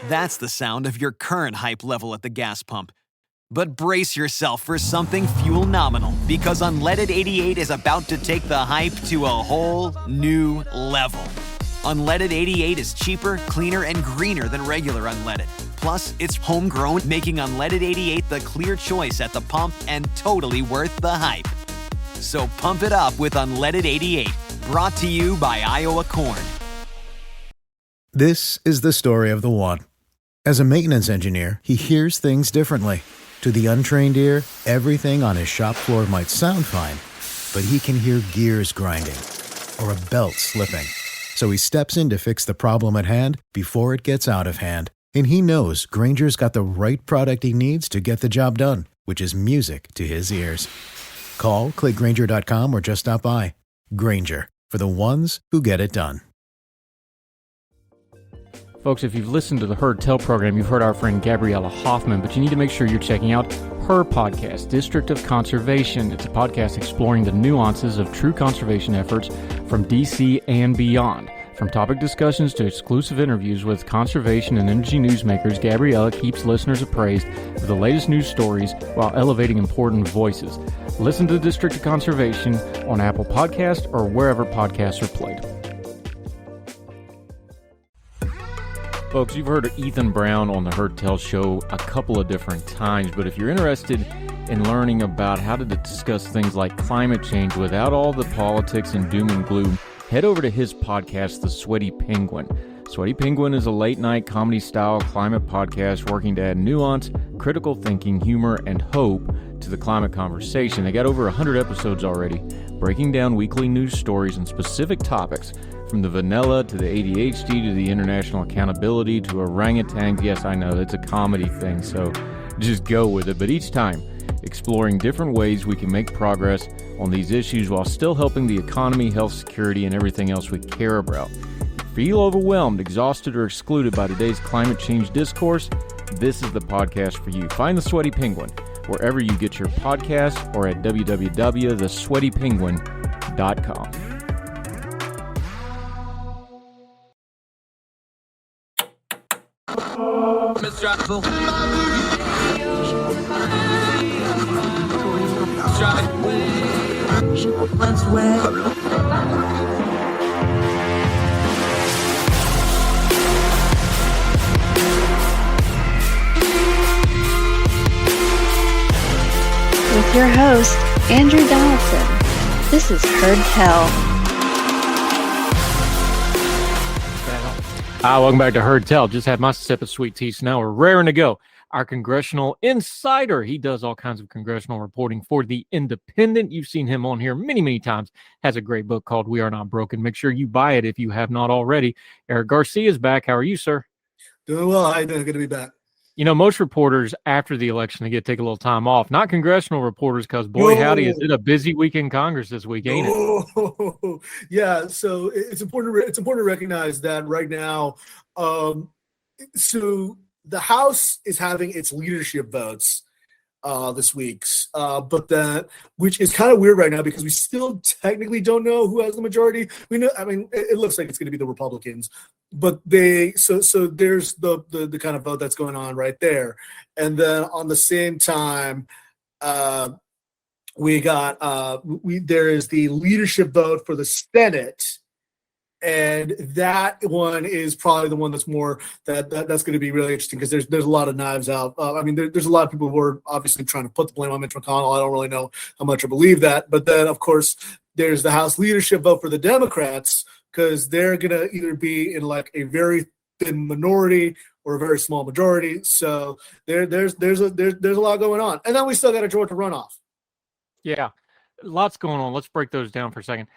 That's the sound of your current hype level at the gas pump. But brace yourself for something fuel nominal, because Unleaded 88 is about to take the hype to a whole new level. Unleaded 88 is cheaper, cleaner, and greener than regular unleaded. Plus, it's homegrown, making Unleaded 88 the clear choice at the pump and totally worth the hype. So pump it up with Unleaded 88, brought to you by Iowa Corn. This is the story of the one. As a maintenance engineer, he hears things differently. To the untrained ear, everything on his shop floor might sound fine, but he can hear gears grinding or a belt slipping. So he steps in to fix the problem at hand before it gets out of hand. And he knows Grainger's got the right product he needs to get the job done, which is music to his ears. Call, click Grainger.com, or just stop by. Grainger, for the ones who get it done. Folks, if you've listened to the Heard Tell program, you've heard our friend Gabriella Hoffman, but you need to make sure you're checking out her podcast, District of Conservation. It's a podcast exploring the nuances of true conservation efforts from D.C. and beyond. From topic discussions to exclusive interviews with conservation and energy newsmakers, Gabriella keeps listeners appraised of the latest news stories while elevating important voices. Listen to District of Conservation on Apple Podcasts or wherever podcasts are played. Folks, you've heard Ethan Brown on the Heard Tell show a couple of different times, but if you're interested in learning about how to discuss things like climate change without all the politics and doom and gloom, head over to his podcast, The Sweaty Penguin. Sweaty Penguin is a late-night comedy-style climate podcast working to add nuance, critical thinking, humor, and hope to the climate conversation. They got over 100 episodes already, breaking down weekly news stories and specific topics, from the vanilla to the ADHD to the international accountability to orangutans. Yes, I know, it's a comedy thing, so just go with it. But each time, exploring different ways we can make progress on these issues while still helping the economy, health, security, and everything else we care about. Feel overwhelmed, exhausted, or excluded by today's climate change discourse? This is the podcast for you. Find The Sweaty Penguin wherever you get your podcasts or at www.thesweatypenguin.com. With your host, Andrew Donaldson. This is Heard Tell. Welcome back to Heard Tell. Just had my sip of sweet tea, so now we're raring to go. Our congressional insider, he does all kinds of congressional reporting for The Independent. You've seen him on here many, many times. Has a great book called We Are Not Broken. Make sure you buy it if you have not already. Eric Garcia is back. How are you, sir? Doing well. How you doing? Good to be back. You know, most reporters after the election, they get to take a little time off. Not congressional reporters, because boy, howdy, is it a busy week in Congress this week, ain't it? Yeah, so it's important to recognize that right now. So the House is having its leadership votes this week, but that, which is kind of weird right now because we still technically don't know who has the majority. We know, I mean, it looks like it's going to be the Republicans, but so there's the kind of vote that's going on right there, and then on the same time, we got there is the leadership vote for the Senate. And that one is probably the one that's more that's going to be really interesting because there's a lot of knives out. I mean, there's a lot of people who are obviously trying to put the blame on Mitch McConnell. I don't really know how much I believe that. But then, of course, there's the House leadership vote for the Democrats because they're going to either be in like a very thin minority or a very small majority. So there's a lot going on. And then we still got a Georgia runoff. Yeah, lots going on. Let's break those down for a second.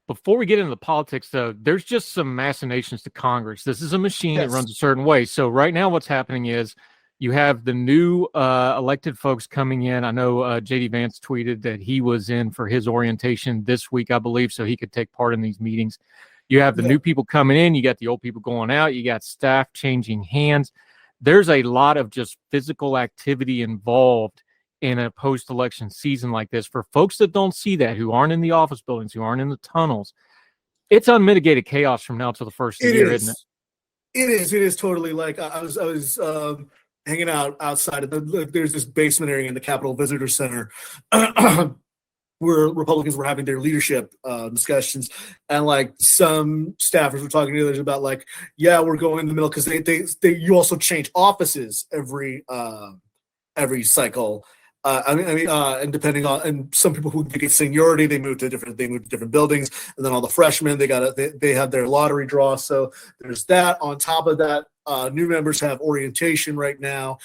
Before we get into the politics, though, there's just some machinations to Congress. This is a machine that runs a certain way. So right now what's happening is you have the new elected folks coming in. I know J.D. Vance tweeted that he was in for his orientation this week, I believe, so he could take part in these meetings. You have the new people coming in. You got the old people going out. You got staff changing hands. There's a lot of just physical activity involved in a post-election season like this. For folks that don't see that, who aren't in the office buildings, who aren't in the tunnels, it's unmitigated chaos from now till the first of the year, isn't it? It is totally like I was hanging out outside of there's this basement area in the Capitol Visitor Center where Republicans were having their leadership discussions, and like some staffers were talking to others about like, yeah, we're going in the middle because they you also change offices every cycle. And depending on, and some people who get seniority, they move to different buildings, and then all the freshmen they have their lottery draw. So there's that. On top of that, new members have orientation right now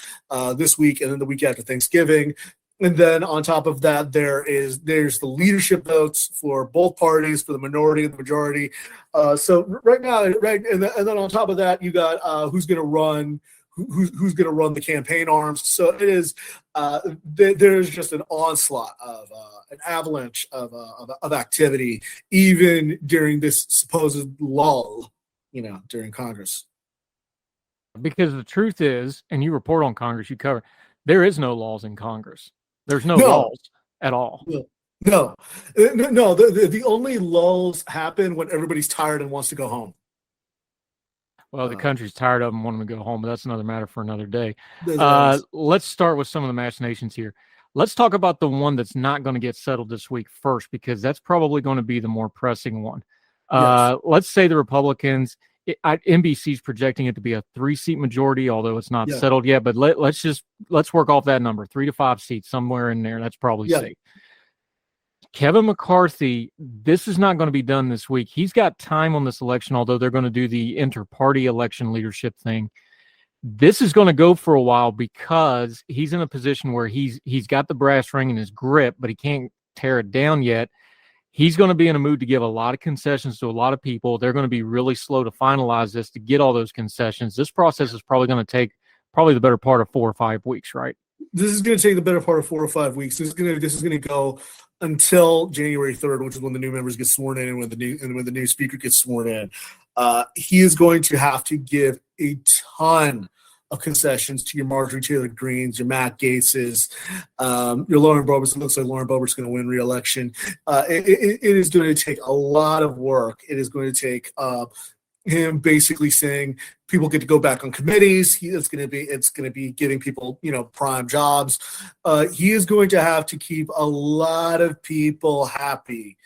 this week, and then the week after Thanksgiving. And then on top of that, there's the leadership votes for both parties, for the minority and the majority. So right now, and then on top of that, you got who's going to run. Who's going to run the campaign arms? So it is. There's just an onslaught of an avalanche of activity, even during this supposed lull, during Congress. Because the truth is, and you report on Congress, you cover, there is no laws in Congress. There's no laws at all. No. The only lulls happen when everybody's tired and wants to go home. Well, the country's tired of them, wanting to go home, but that's another matter for another day. Let's start with some of the machinations here. Let's talk about the one that's not going to get settled this week first, because that's probably going to be the more pressing one. Yes. Let's say the Republicans, NBC's projecting it to be a 3-seat majority, although it's not settled yet. But let's work off that number, 3 to 5 seats, somewhere in there. That's probably safe. Kevin McCarthy, this is not going to be done this week. He's got time on this election, although they're going to do the inter-party election leadership thing. This is going to go for a while because he's in a position where he's got the brass ring in his grip, but he can't tear it down yet. He's going to be in a mood to give a lot of concessions to a lot of people. They're going to be really slow to finalize this, to get all those concessions. This process is probably going to take the better part of 4 or 5 weeks, right? This is going to take the better part of 4 or 5 weeks. This is going to go until January 3rd, which is when the new members get sworn in and when the new speaker gets sworn in. He is going to have to give a ton of concessions to your Marjorie Taylor Greenes, your Matt Gaetzes, your Lauren Boebert. It looks like Lauren Boebert's going to win re-election. It is going to take a lot of work. It is going to take him basically saying people get to go back on committees. It's going to be giving people, prime jobs. He is going to have to keep a lot of people happy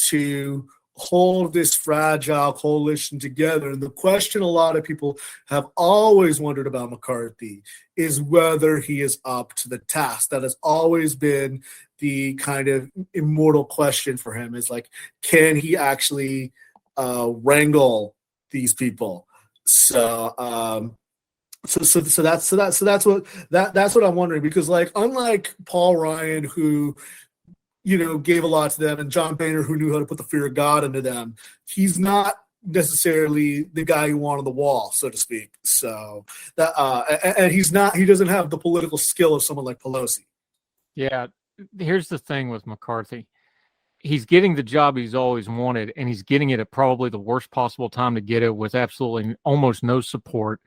to hold this fragile coalition together. And the question a lot of people have always wondered about McCarthy is whether he is up to the task. That has always been the kind of immortal question for him, is like, can he actually wrangle these people? So that's what I'm wondering, because like, unlike Paul Ryan, who gave a lot to them, and John Boehner, who knew how to put the fear of God into them, he's not necessarily the guy you want on the wall, so to speak. So that and he doesn't have the political skill of someone like Pelosi. Yeah, here's the thing with McCarthy. He's getting the job he's always wanted, and he's getting it at probably the worst possible time to get it, with absolutely almost no support.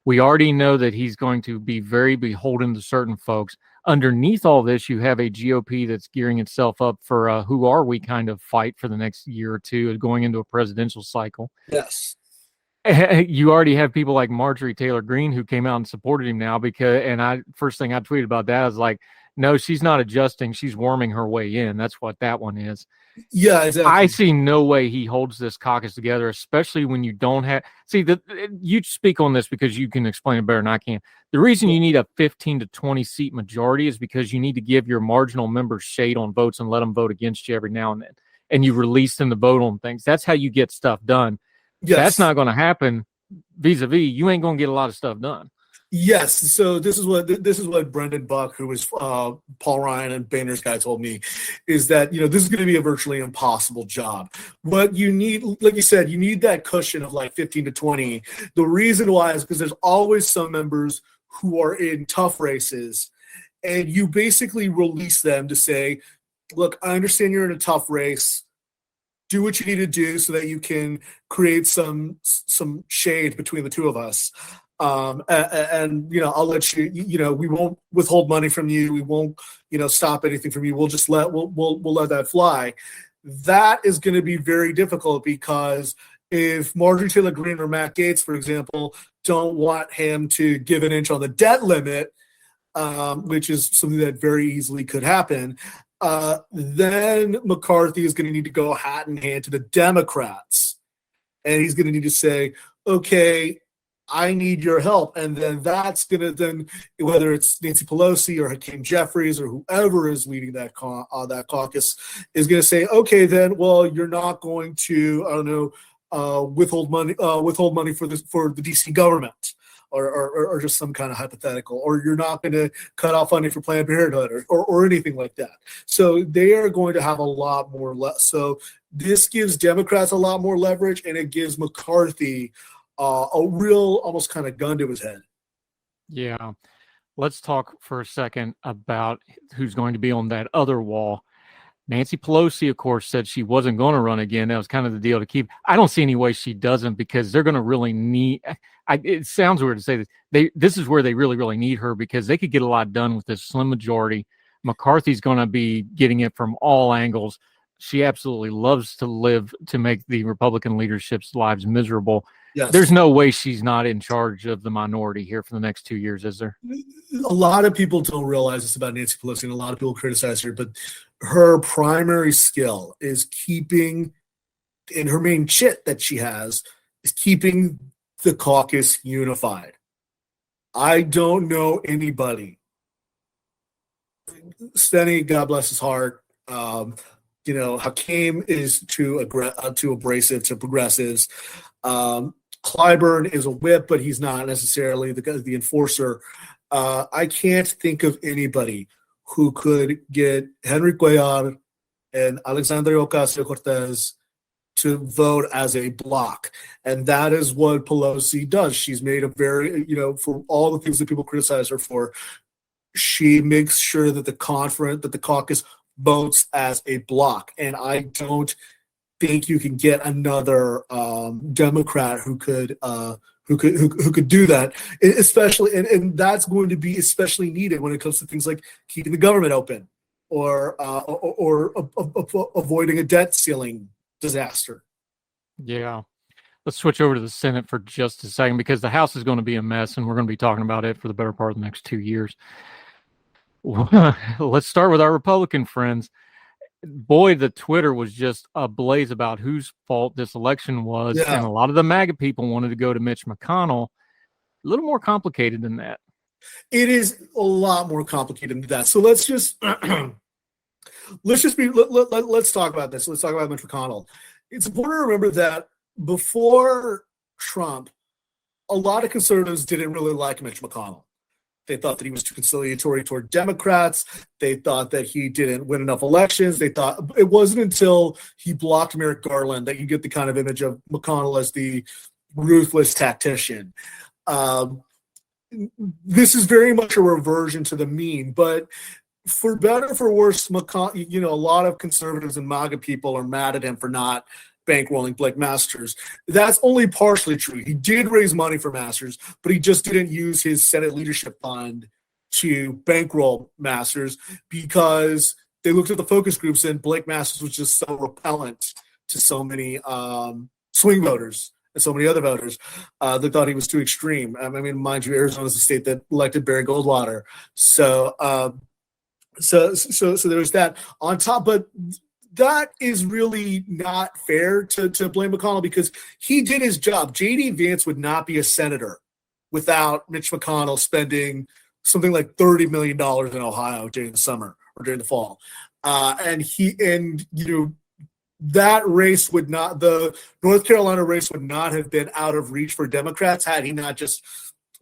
We already know that he's going to be very beholden to certain folks. Underneath all this, you have a GOP that's gearing itself up for who are we kind of fight for the next year or two, going into a presidential cycle. Yes. You already have people like Marjorie Taylor Greene who came out and supported him now, first thing I tweeted about that is like, no, she's not adjusting. She's worming her way in. That's what that one is. Yeah, exactly. I see no way he holds this caucus together, especially when you don't have – see, you speak on this because you can explain it better than I can. The reason you need a 15 to 20 seat majority is because you need to give your marginal members shade on votes and let them vote against you every now and then. And you release them to vote on things. That's how you get stuff done. Yes. That's not going to happen vis-a-vis. You ain't going to get a lot of stuff done. Yes. So this is what Brendan Buck, who was Paul Ryan and Boehner's guy, told me, is that, this is going to be a virtually impossible job. What you need, like you said, you need that cushion of like 15 to 20. The reason why is because there's always some members who are in tough races, and you basically release them to say, look, I understand you're in a tough race. Do what you need to do so that you can create some shade between the two of us. And I'll let you, we won't withhold money from you. We won't, stop anything from you. We'll just we'll let that fly. That is going to be very difficult because if Marjorie Taylor Greene or Matt Gaetz, for example, don't want him to give an inch on the debt limit, which is something that very easily could happen, then McCarthy is going to need to go hat in hand to the Democrats. And he's going to need to say, okay, I need your help. And then that's going to then, whether it's Nancy Pelosi or Hakeem Jeffries or whoever is leading that caucus, is going to say, okay, then, well, you're not going to, I don't know, withhold money for the DC government, or just some kind of hypothetical, or you're not going to cut off funding for Planned Parenthood or anything like that. So they are going to have a lot more. So this gives Democrats a lot more leverage, and it gives McCarthy a real almost kind of gun to his head. Yeah. Let's talk for a second about who's going to be on that other wall. Nancy Pelosi, of course, said she wasn't going to run again. That was kind of the deal to keep. I don't see any way she doesn't, because they're going to really need it sounds weird to say this. This is where they really, really need her, because they could get a lot done with this slim majority. McCarthy's going to be getting it from all angles. She absolutely loves to make the Republican leadership's lives miserable. Yes. There's no way she's not in charge of the minority here for the next 2 years, is there? A lot of people don't realize this about Nancy Pelosi, and a lot of people criticize her, but her primary skill is keeping, and her main chit that she has is keeping the caucus unified. I don't know anybody. Steny, God bless his heart. Hakeem is too abrasive to progressives. Clyburn is a whip, but he's not necessarily the enforcer. I can't think of anybody who could get Henry Cuellar and Alexandria Ocasio-Cortez to vote as a block. And that is what Pelosi does. She's made a very, for all the things that people criticize her for, she makes sure that the caucus votes as a block. And I don't think you can get another Democrat who could do that, especially, and that's going to be especially needed when it comes to things like keeping the government open or avoiding a debt ceiling disaster. Yeah. Let's switch over to the Senate for just a second, because the House is going to be a mess, and we're going to be talking about it for the better part of the next 2 years. Let's start with our Republican friends. Boy, the Twitter was just ablaze about whose fault this election was. Yeah. And a lot of the MAGA people wanted to go to Mitch McConnell. A little more complicated than that. It is a lot more complicated than that. So let's talk about this. Let's talk about Mitch McConnell. It's important to remember that before Trump, a lot of conservatives didn't really like Mitch McConnell. They thought that he was too conciliatory toward Democrats. They thought that he didn't win enough elections. They thought it wasn't until he blocked Merrick Garland that you get the kind of image of McConnell as the ruthless tactician. This is very much a reversion to the mean, but for better or for worse, McConnell, a lot of conservatives and MAGA people are mad at him for not bankrolling Blake Masters. That's only partially true. He did raise money for Masters, but he just didn't use his Senate leadership fund to bankroll Masters, because they looked at the focus groups and Blake Masters was just so repellent to so many swing voters and so many other voters that thought he was too extreme. I mean, mind you, Arizona is the state that elected Barry Goldwater. So there was that on top, but that is really not fair to blame McConnell, because he did his job. J.D. Vance would not be a senator without Mitch McConnell spending something like $30 million in Ohio during the summer or during the fall. That race would not, the North Carolina race would not have been out of reach for Democrats had he not just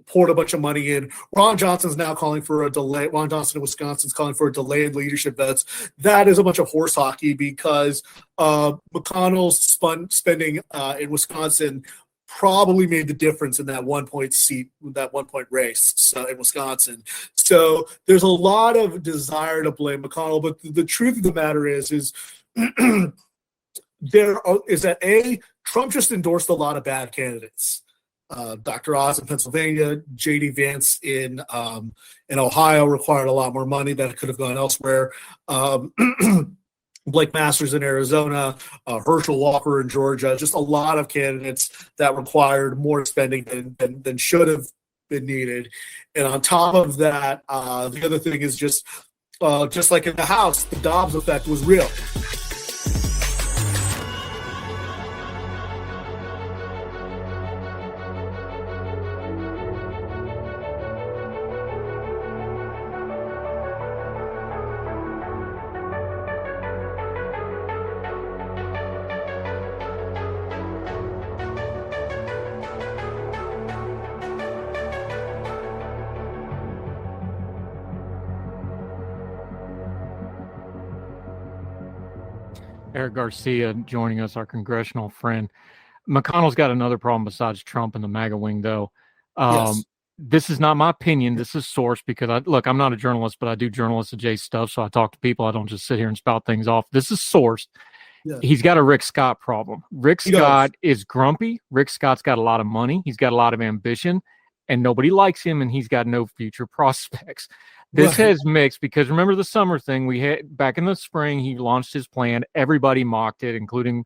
poured a bunch of money in. Ron Johnson's now calling for a delay. Ron Johnson in Wisconsin's calling for a delay in leadership votes. That is a bunch of horse hockey, because McConnell's spending in Wisconsin probably made the difference in that 1 point seat, that 1 point race in Wisconsin. So there's a lot of desire to blame McConnell, but the truth of the matter is that Trump just endorsed a lot of bad candidates. Dr. Oz in Pennsylvania, J.D. Vance in Ohio required a lot more money that could have gone elsewhere. Blake Masters in Arizona, Herschel Walker in Georgia, just a lot of candidates that required more spending than should have been needed. And on top of that, the other thing is just like in the House, the Dobbs effect was real. Eric Garcia joining us, our congressional friend. McConnell's got another problem besides Trump and the MAGA wing, though. Yes. This is not my opinion. This is sourced because I'm not a journalist, but I do journalist adjacent stuff. So I talk to people. I don't just sit here and spout things off. This is sourced. Yeah. He's got a Rick Scott problem. Rick Scott is grumpy. Rick Scott's got a lot of money. He's got a lot of ambition, and nobody likes him, and he's got no future prospects. This has mixed because remember the summer thing we had back in the spring. He launched his plan. Everybody mocked it, including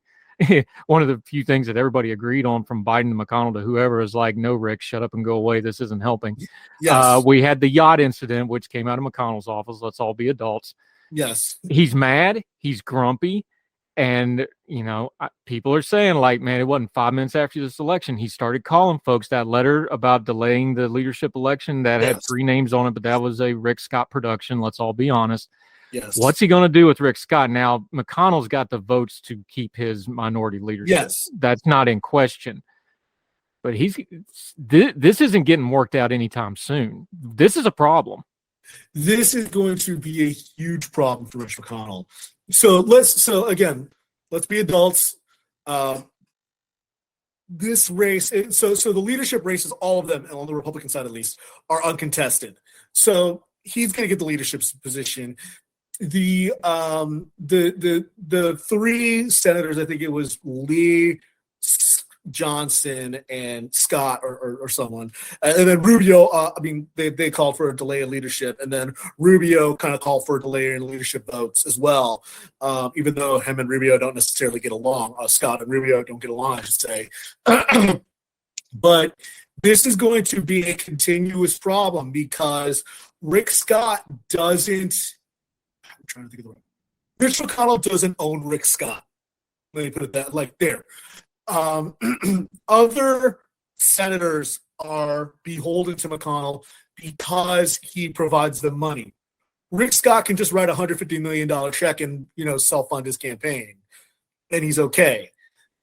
one of the few things that everybody agreed on from Biden to McConnell to whoever is like, no, Rick, shut up and go away. This isn't helping. Yes. We had the yacht incident, which came out of McConnell's office. Let's all be adults. Yes. He's mad. He's grumpy. And, people are saying, like, man, it wasn't 5 minutes after this election. He started calling folks. That letter about delaying the leadership election that had 3 names on it, but that was a Rick Scott production. Let's all be honest. Yes. What's he going to do with Rick Scott? Now, McConnell's got the votes to keep his minority leadership. Yes. That's not in question. But this isn't getting worked out anytime soon. This is a problem. This is going to be a huge problem for Mitch McConnell. So let's be adults. This race, so the leadership races, all of them, on the Republican side at least, are uncontested. So he's going to get the leadership position. The 3 senators, I think it was Lee, Johnson, and Scott or someone, and then Rubio. They called for a delay in leadership, and then Rubio kind of called for a delay in leadership votes as well. Even though him and Rubio don't necessarily get along, Scott and Rubio don't get along, I should say. But this is going to be a continuous problem because Rick Scott doesn't. I'm trying to think of the word. Mitch McConnell doesn't own Rick Scott. Let me put it that like there. Other senators are beholden to McConnell because he provides them money. Rick Scott can just write a $150 million check and, self-fund his campaign, and he's okay.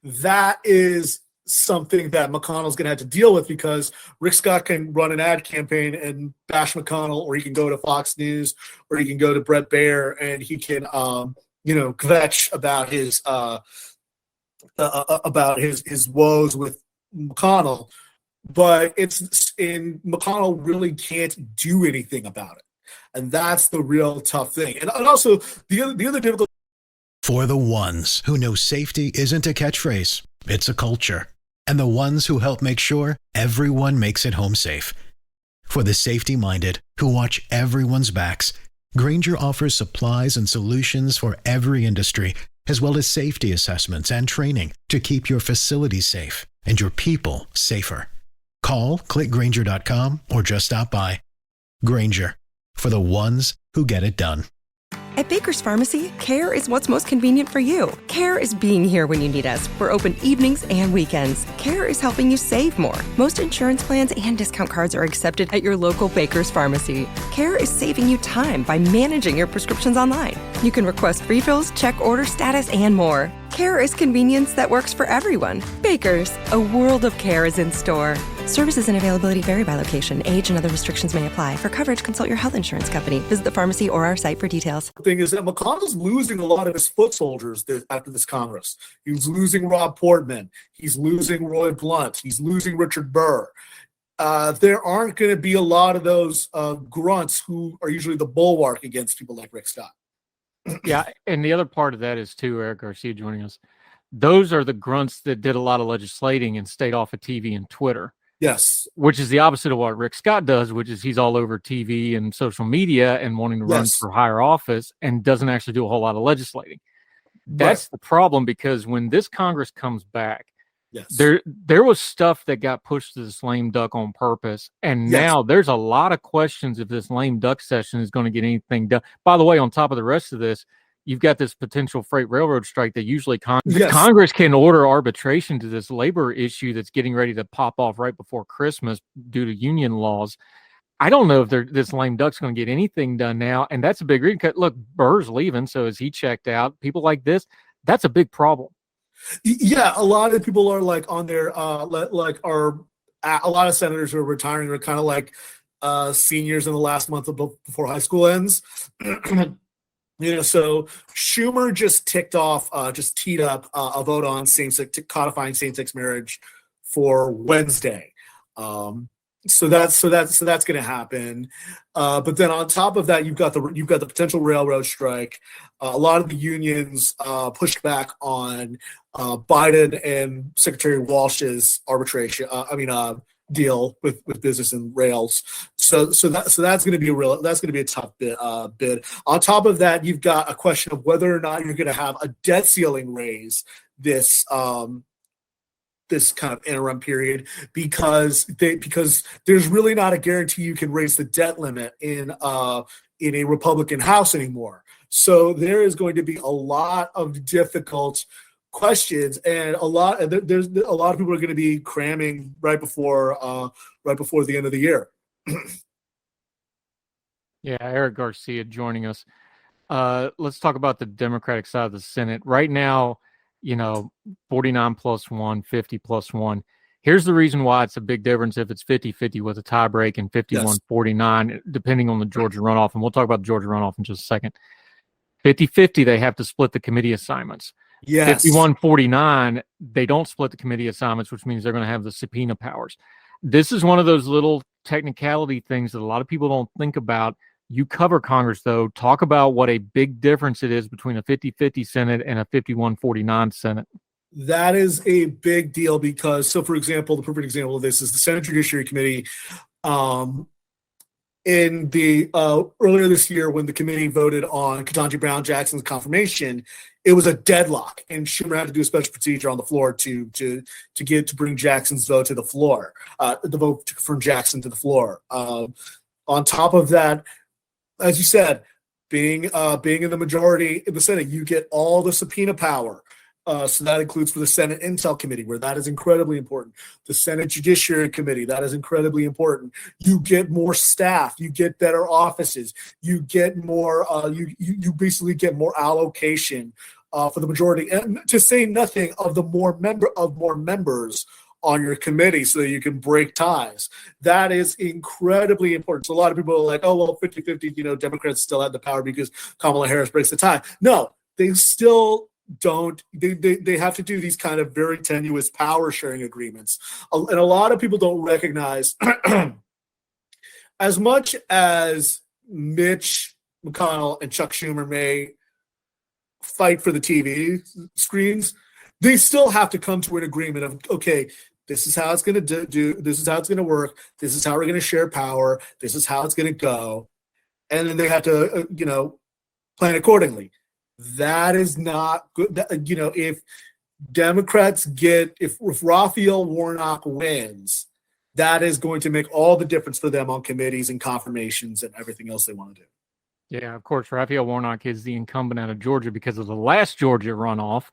That is something that McConnell's going to have to deal with because Rick Scott can run an ad campaign and bash McConnell, or he can go to Fox News, or he can go to Bret Baier, and he can, kvetch about his woes with McConnell, but McConnell really can't do anything about it, and that's the real tough thing. And also the other difficult For the ones who know safety isn't a catchphrase, it's a culture, and the ones who help make sure everyone makes it home safe. For the safety-minded who watch everyone's backs, Grainger offers supplies and solutions for every industry, as well as safety assessments and training to keep your facilities safe and your people safer. Call, click Grainger.com, or just stop by. Grainger, for the ones who get it done. At Baker's Pharmacy, care is what's most convenient for you. Care is being here when you need us. We're open evenings and weekends. Care is helping you save more. Most insurance plans and discount cards are accepted at your local Baker's Pharmacy. Care is saving you time by managing your prescriptions online. You can request refills, check order status, and more. Care is convenience that works for everyone. Baker's, a world of care is in store. Services and availability vary by location. Age and other restrictions may apply. For coverage, consult your health insurance company. Visit the pharmacy or our site for details. thing is that McConnell's losing a lot of his foot soldiers after this Congress. He's losing Rob Portman. He's losing Roy Blunt. He's losing Richard Burr. There aren't going to be a lot of those grunts who are usually the bulwark against people like Rick Scott. Yeah, and the other part of that is, too, Eric Garcia joining us, those are the grunts that did a lot of legislating and stayed off of TV and Twitter. Yes. Which is the opposite of what Rick Scott does, which is he's all over TV and social media and wanting to run for higher office and doesn't actually do a whole lot of legislating. That's the problem, because when this Congress comes back, Yes. there was stuff that got pushed to this lame duck on purpose, and now there's a lot of questions if this lame duck session is going to get anything done. By the way, on top of the rest of this, you've got this potential freight railroad strike that usually Congress can order arbitration to this labor issue that's getting ready to pop off right before Christmas due to union laws. I don't know if this lame duck's going to get anything done now, and that's a big reason. Look, Burr's leaving, so is he checked out? People like this, that's a big problem. Yeah, a lot of people are like on their a lot of senators who are retiring are kind of like seniors in the last month before high school ends. So Schumer just teed up a vote on codifying same-sex marriage for Wednesday. So that's going to happen. But then on top of that, you've got the potential railroad strike. A lot of the unions pushed back on Biden and Secretary Walsh's arbitration. Deal with business and rails. So that's going to be a tough bid. On top of that, you've got a question of whether or not you're going to have a debt ceiling raise this kind of interim period, because there's really not a guarantee you can raise the debt limit in a Republican House anymore. So there is going to be a lot of difficult questions, and there's a lot of people are going to be cramming right before the end of the year. Yeah, Eric Garcia joining us. Let's talk about the Democratic side of the Senate right now. 49 plus 1, 50 plus 1. Here's the reason why it's a big difference if it's 50-50 with a tie break and 51-49, depending on the Georgia runoff. And we'll talk about the Georgia runoff in just a second. 50-50, they have to split the committee assignments. Yes. 51-49, they don't split the committee assignments, which means they're going to have the subpoena powers. This is one of those little technicality things that a lot of people don't think about. You cover Congress, though. Talk about what a big difference it is between a 50-50 Senate and a 51-49 Senate. That is a big deal because, for example, the perfect example of this is the Senate Judiciary Committee. In the earlier this year, when the committee voted on Ketanji Brown Jackson's confirmation, it was a deadlock, and Schumer had to do a special procedure on the floor to bring Jackson's vote to the floor, the vote to confirm Jackson to the floor. On top of that, as you said, being in the majority in the Senate, you get all the subpoena power. So that includes for the Senate Intel Committee, where that is incredibly important. The Senate Judiciary Committee, that is incredibly important. You get more staff, you get better offices, you get more. You basically get more allocation for the majority, and to say nothing of the more members on your committee, so that you can break ties. That is incredibly important. So a lot of people are like, oh, well, 50-50, Democrats still have the power because Kamala Harris breaks the tie. No, they still don't. They have to do these kind of very tenuous power sharing agreements. And a lot of people don't recognize, as much as Mitch McConnell and Chuck Schumer may fight for the TV screens, they still have to come to an agreement of, okay, this is how it's going to do. This is how it's going to work. This is how we're going to share power. This is how it's going to go. And then they have to, plan accordingly. That is not good. If Democrats if Raphael Warnock wins, that is going to make all the difference for them on committees and confirmations and everything else they want to do. Yeah, of course, Raphael Warnock is the incumbent out of Georgia because of the last Georgia runoff,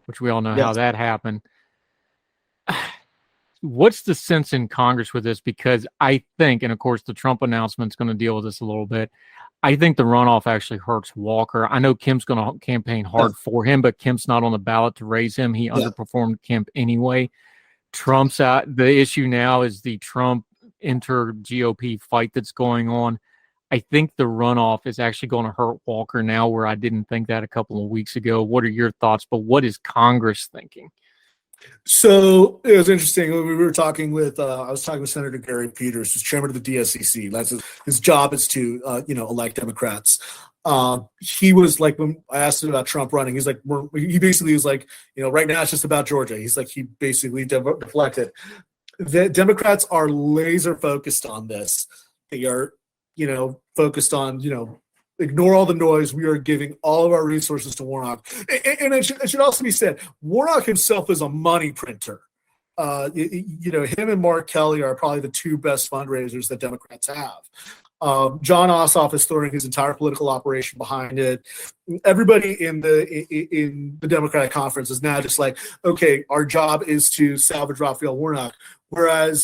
which we all know how that happened. What's the sense in Congress with this? Because I think, and of course the Trump announcement is going to deal with this a little bit, I think the runoff actually hurts Walker. I know Kemp's going to campaign hard for him, but Kemp's not on the ballot to raise him. He underperformed Kemp anyway. Trump's out. The issue now is the Trump inter-GOP fight that's going on. I think the runoff is actually going to hurt Walker now, where I didn't think that a couple of weeks ago. What are your thoughts? But what is Congress thinking? So it was interesting. We were talking with I was talking with Senator Gary Peters, who's chairman of the DSCC. That's his job is to elect Democrats. He was like, when I asked him about Trump running, he's like, he basically was like, right now it's just about Georgia. He's like, he basically deflected. The Democrats are laser focused on this. They are focused on Ignore all the noise. We are giving all of our resources to Warnock. And it should also be said, Warnock himself is a money printer. Him and Mark Kelly are probably the two best fundraisers that Democrats have. John Ossoff is throwing his entire political operation behind it. Everybody in the Democratic conference is now just like, okay, our job is to salvage Raphael Warnock. But I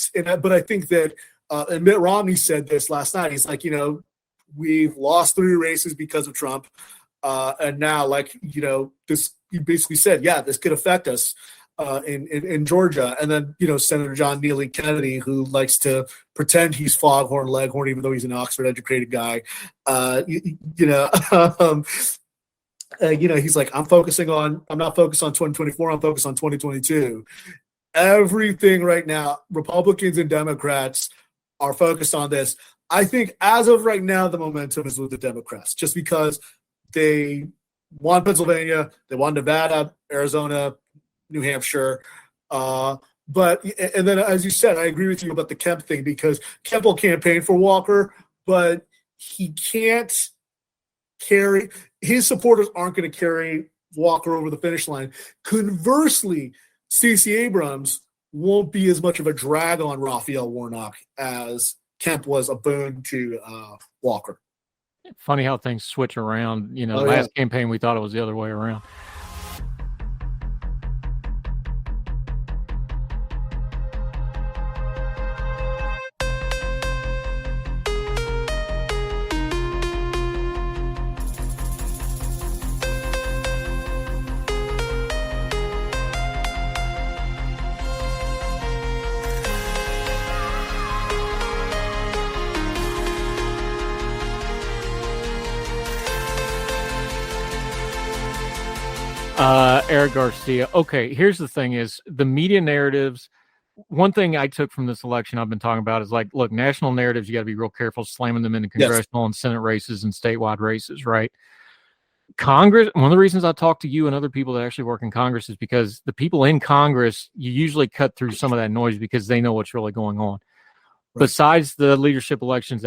think that, and Mitt Romney said this last night. He's like, we've lost 3 races because of Trump, and now, this. He basically said, yeah, this could affect us. In Georgia, and then Senator John Neely Kennedy, who likes to pretend he's Foghorn Leghorn, even though he's an Oxford-educated guy. He's like, I'm not focused on 2024. I'm focused on 2022. Everything right now, Republicans and Democrats are focused on this. I think as of right now, the momentum is with the Democrats, just because they won Pennsylvania, they won Nevada, Arizona, New Hampshire. And then, as you said, I agree with you about the Kemp thing, because Kemp will campaign for Walker, but he can't carry – his supporters aren't going to carry Walker over the finish line. Conversely, Stacey Abrams won't be as much of a drag on Raphael Warnock as Kemp was a boon to Walker. Funny how things switch around. Last campaign we thought it was the other way around. Eric Garcia. Okay, here's the thing is the media narratives. One thing I took from this election I've been talking about is look, national narratives, you got to be real careful slamming them into congressional and Senate races and statewide races, right? Congress, one of the reasons I talk to you and other people that actually work in Congress is because the people in Congress, you usually cut through some of that noise because they know what's really going on. Right. Besides the leadership elections,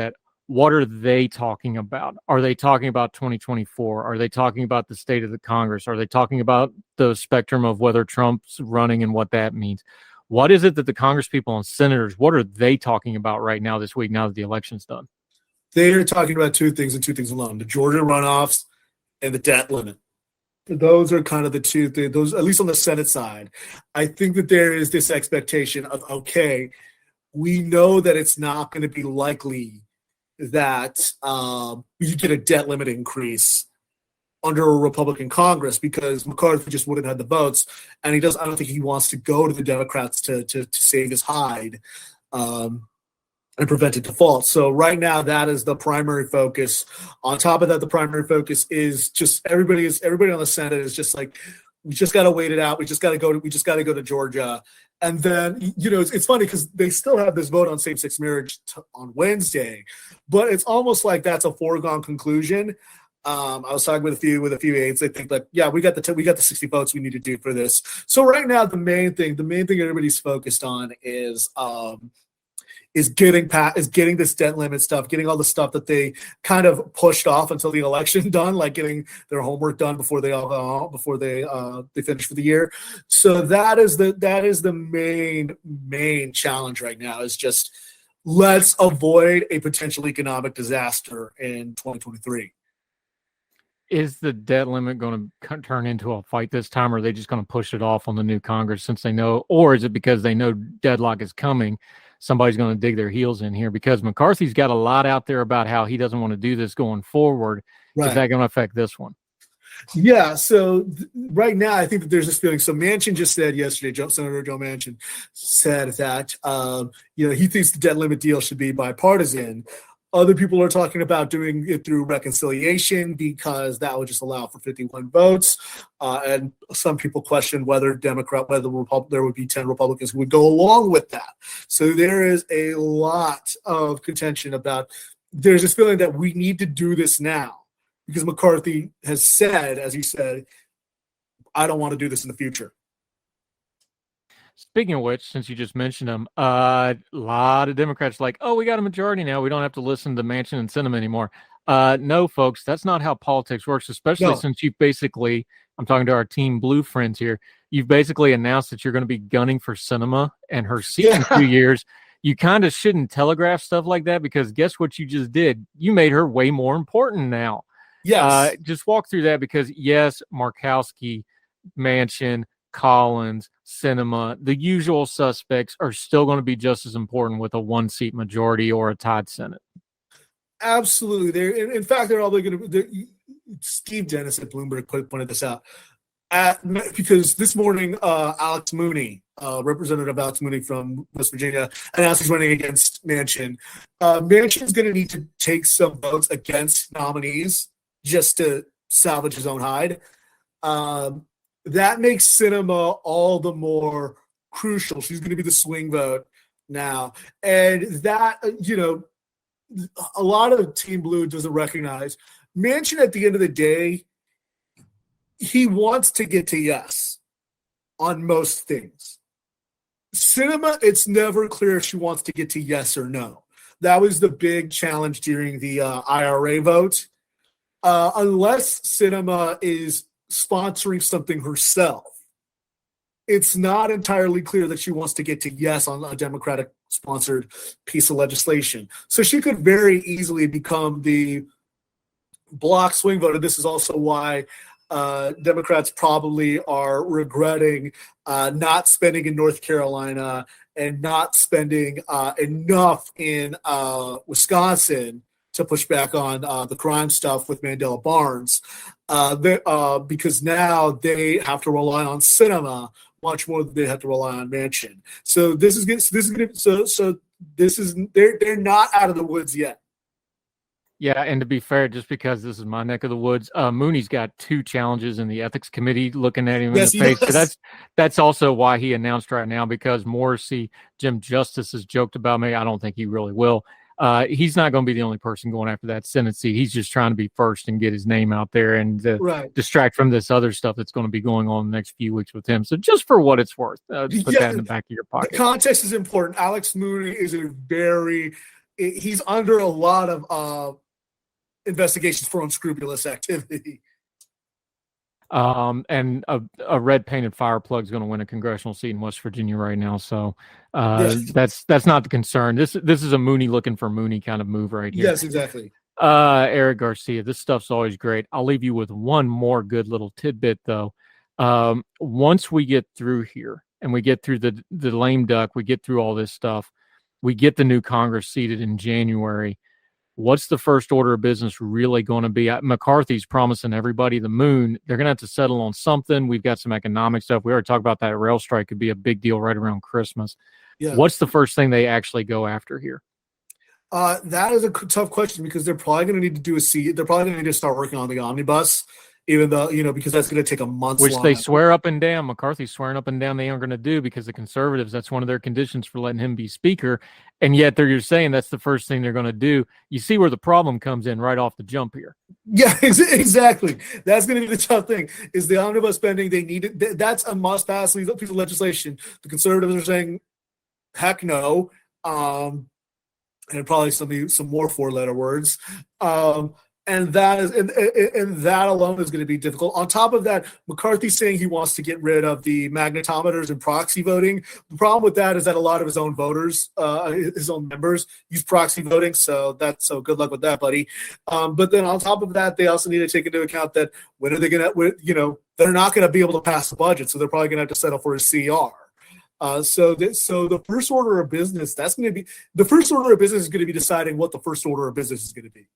what are they talking about? Are they talking about 2024? Are they talking about the state of the Congress? Are they talking about the spectrum of whether Trump's running and what that means? What is it that the Congress people and senators, what are they talking about right now this week, now that the election's done? They are talking about 2 things and 2 things alone: the Georgia runoffs and the debt limit. Those are kind of the 2 things, those, at least on the Senate side. I think that there is this expectation of, okay, we know that it's not going to be likely that you get a debt limit increase under a Republican Congress because McCarthy just wouldn't have the votes, and I don't think he wants to go to the Democrats to save his hide and prevent a default. So right now, that is the primary focus. On top of that, the primary focus is just everybody on the Senate is just like, we just got to wait it out. We just got to go to Georgia. And then, it's funny because they still have this vote on same-sex marriage on Wednesday, but it's almost like that's a foregone conclusion. I was talking with a few aides. They think we got the 60 votes we need to do for this. So right now, the main thing everybody's focused on is getting this debt limit stuff, getting all the stuff that they kind of pushed off until the election done, like getting their homework done before they finish for the year. So that is the main challenge right now, is just let's avoid a potential economic disaster in 2023. Is the debt limit going to turn into a fight this time, or are they just going to push it off on the new Congress since they know, or is it because they know deadlock is coming? Somebody's going to dig their heels in here because McCarthy's got a lot out there about how he doesn't want to do this going forward. Right. Is that going to affect this one? Yeah. So right now, I think that there's this feeling. So Manchin just said yesterday, Senator Joe Manchin said that, he thinks the debt limit deal should be bipartisan. Other people are talking about doing it through reconciliation because that would just allow for 51 votes. And some people question whether there would be 10 Republicans who would go along with that. So there is a lot of contention about, there's this feeling that we need to do this now because McCarthy has said, as he said, I don't want to do this in the future. Speaking of which, since you just mentioned them, a lot of Democrats are like, oh, we got a majority now. We don't have to listen to Manchin and Sinema anymore. No, folks, that's not how politics works, especially since you basically, I'm talking to our Team Blue friends here, you've basically announced that you're going to be gunning for Cinema and her seat in 2 years. You kind of shouldn't telegraph stuff like that, because guess what you just did? You made her way more important now. Yes. Just walk through that, because yes, Markowski, Manchin, Collins, Cinema, the usual suspects are still going to be just as important with a 1-seat majority or a tied Senate. Absolutely. In fact, they're probably going to. Steve Dennis at Bloomberg pointed this out. Because this morning, Alex Mooney, Representative Alex Mooney from West Virginia, announced he's running against Manchin. Manchin's going to need to take some votes against nominees just to salvage his own hide. That makes Cinema all the more crucial. She's going to be the swing vote now. And that, a lot of Team Blue doesn't recognize. Manchin, at the end of the day, he wants to get to yes on most things. Cinema, it's never clear if she wants to get to yes or no. That was the big challenge during the IRA vote. Unless Cinema is sponsoring something herself, it's not entirely clear that she wants to get to yes on a Democratic-sponsored piece of legislation. So she could very easily become the block swing vote. And this is also why Democrats probably are regretting not spending in North Carolina and not spending enough in Wisconsin to push back on the crime stuff with Mandela Barnes, because now they have to rely on Cinema much more than they have to rely on Manchin. So they're not out of the woods yet. Yeah, and to be fair, just because this is my neck of the woods, Mooney's got 2 challenges in the ethics committee looking at him in the face. So that's also why he announced right now, because Morrissey, Jim Justice has joked about me. I don't think he really will. He's not going to be the only person going after that Senate seat. He's just trying to be first and get his name out there and distract from this other stuff that's going to be going on the next few weeks with him. So just for what it's worth, just put that in the back of your pocket. The context is important. Alex Mooney is he's under a lot of investigations for unscrupulous activity. And a red painted fire plug is going to win a congressional seat in West Virginia right now. So that's not the concern. This is a Mooney looking for Mooney kind of move right here. Yes, exactly. Eric Garcia, this stuff's always great. I'll leave you with one more good little tidbit though. Once we get through here and we get through the lame duck, we get through all this stuff, we get the new Congress seated in January. What's the first order of business really going to be? McCarthy's promising everybody the moon. They're going to have to settle on something. We've got some economic stuff. We already talked about that rail strike could be a big deal right around Christmas. Yeah. What's the first thing they actually go after here? That is a tough question, because they're probably going to need to do they're probably going to need to start working on the omnibus, even though, because that's going to take a month. Which they swear up and down. McCarthy's swearing up and down they aren't going to do, because the conservatives, that's one of their conditions for letting him be speaker. And yet you're saying that's the first thing they're going to do. You see where the problem comes in right off the jump here. Yeah, exactly. That's going to be the tough thing, is the omnibus spending. They need it. That's a must pass piece of legislation. The conservatives are saying, heck no. And probably some more 4-letter words. And that is and that alone is going to be difficult. On top of that, McCarthy's saying he wants to get rid of the magnetometers and proxy voting. The problem with that is that a lot of his own voters, his own members, use proxy voting. So good luck with that, buddy. But then on top of that, they also need to take into account that when are they going to, they're not going to be able to pass the budget, so they're probably going to have to settle for a CR. So the first order of business, is going to be deciding what the first order of business is going to be.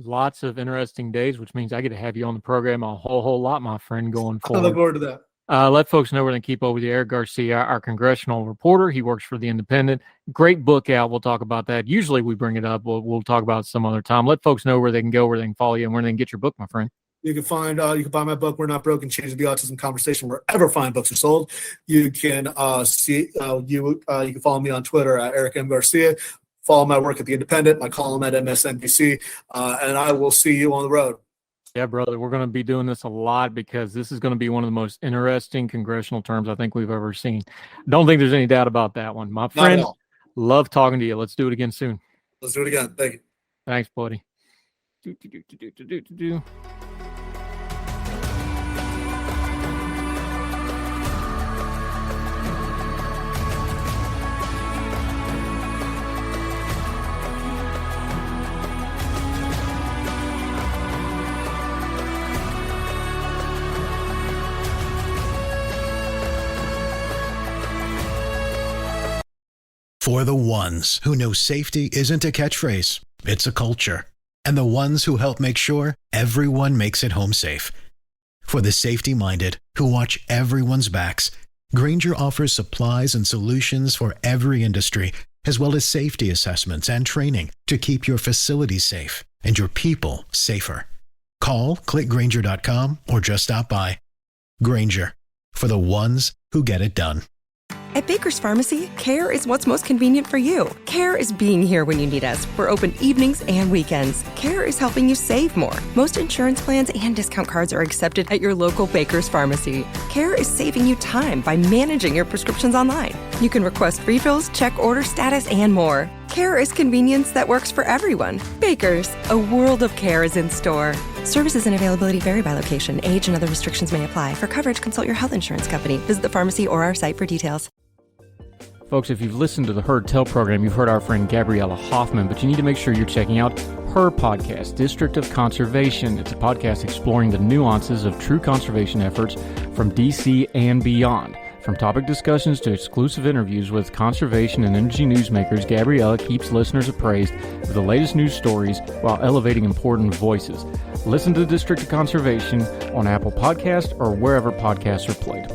Lots of interesting days, which means I get to have you on the program a whole lot, my friend, going forward. I look forward to that. Let folks know where they can keep up with you. Eric Garcia, our congressional reporter. He works for The Independent. Great book out. We'll talk about that. Usually we bring it up. We'll talk about it some other time. Let folks know where they can go, where they can follow you, and where they can get your book, my friend. You can buy my book, We're Not Broken, Change the Autism Conversation, wherever fine books are sold. You can you can follow me on Twitter at Eric M. Garcia. Follow my work at The Independent, my column at MSNBC, and I will see you on the road. Yeah, brother, we're going to be doing this a lot, because this is going to be one of the most interesting congressional terms I think we've ever seen. Don't think there's any doubt about that one. My friend, love talking to you. Let's do it again soon. Let's do it again. Thank you. Thanks, buddy. For the ones who know safety isn't a catchphrase, it's a culture. And the ones who help make sure everyone makes it home safe. For the safety-minded who watch everyone's backs, Grainger offers supplies and solutions for every industry, as well as safety assessments and training to keep your facilities safe and your people safer. Call, click Grainger.com, or just stop by. Grainger, for the ones who get it done. At Baker's Pharmacy, care is what's most convenient for you. Care is being here when you need us. We're open evenings and weekends. Care is helping you save more. Most insurance plans and discount cards are accepted at your local Baker's Pharmacy. Care is saving you time by managing your prescriptions online. You can request refills, check order status, and more. Care is convenience that works for everyone. Baker's, a world of care is in store. Services and availability vary by location. Age and other restrictions may apply. For coverage, consult your health insurance company. Visit the pharmacy or our site for details. Folks, if you've listened to the Heard Tell program, you've heard our friend Gabriella Hoffman, but you need to make sure you're checking out her podcast, District of Conservation. It's a podcast exploring the nuances of true conservation efforts from D.C. and beyond. From topic discussions to exclusive interviews with conservation and energy newsmakers, Gabriella keeps listeners appraised of the latest news stories while elevating important voices. Listen to the District of Conservation on Apple Podcasts or wherever podcasts are played.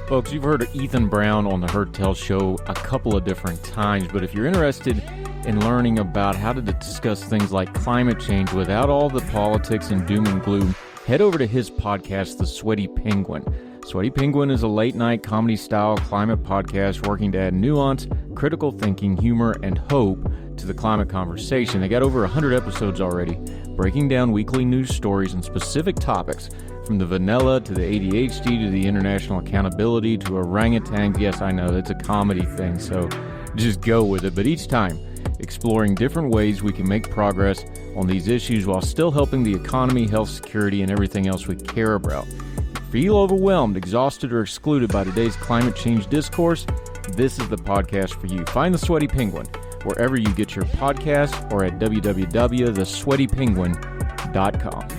Folks, you've heard of Ethan Brown on the Heard Tell show a couple of different times, but if you're interested in learning about how to discuss things like climate change without all the politics and doom and gloom, head over to his podcast, The Sweaty Penguin. Sweaty Penguin is a late-night comedy-style climate podcast working to add nuance, critical thinking, humor, and hope to the climate conversation. They got over 100 episodes already, breaking down weekly news stories and specific topics, from the vanilla to the ADHD to the international accountability to orangutans. Yes, I know, it's a comedy thing, so just go with it. But each time, exploring different ways we can make progress on these issues while still helping the economy, health, security, and everything else we care about. Feel overwhelmed, exhausted, or excluded by today's climate change discourse? This is the podcast for you. Find The Sweaty Penguin wherever you get your podcasts or at www.thesweatypenguin.com.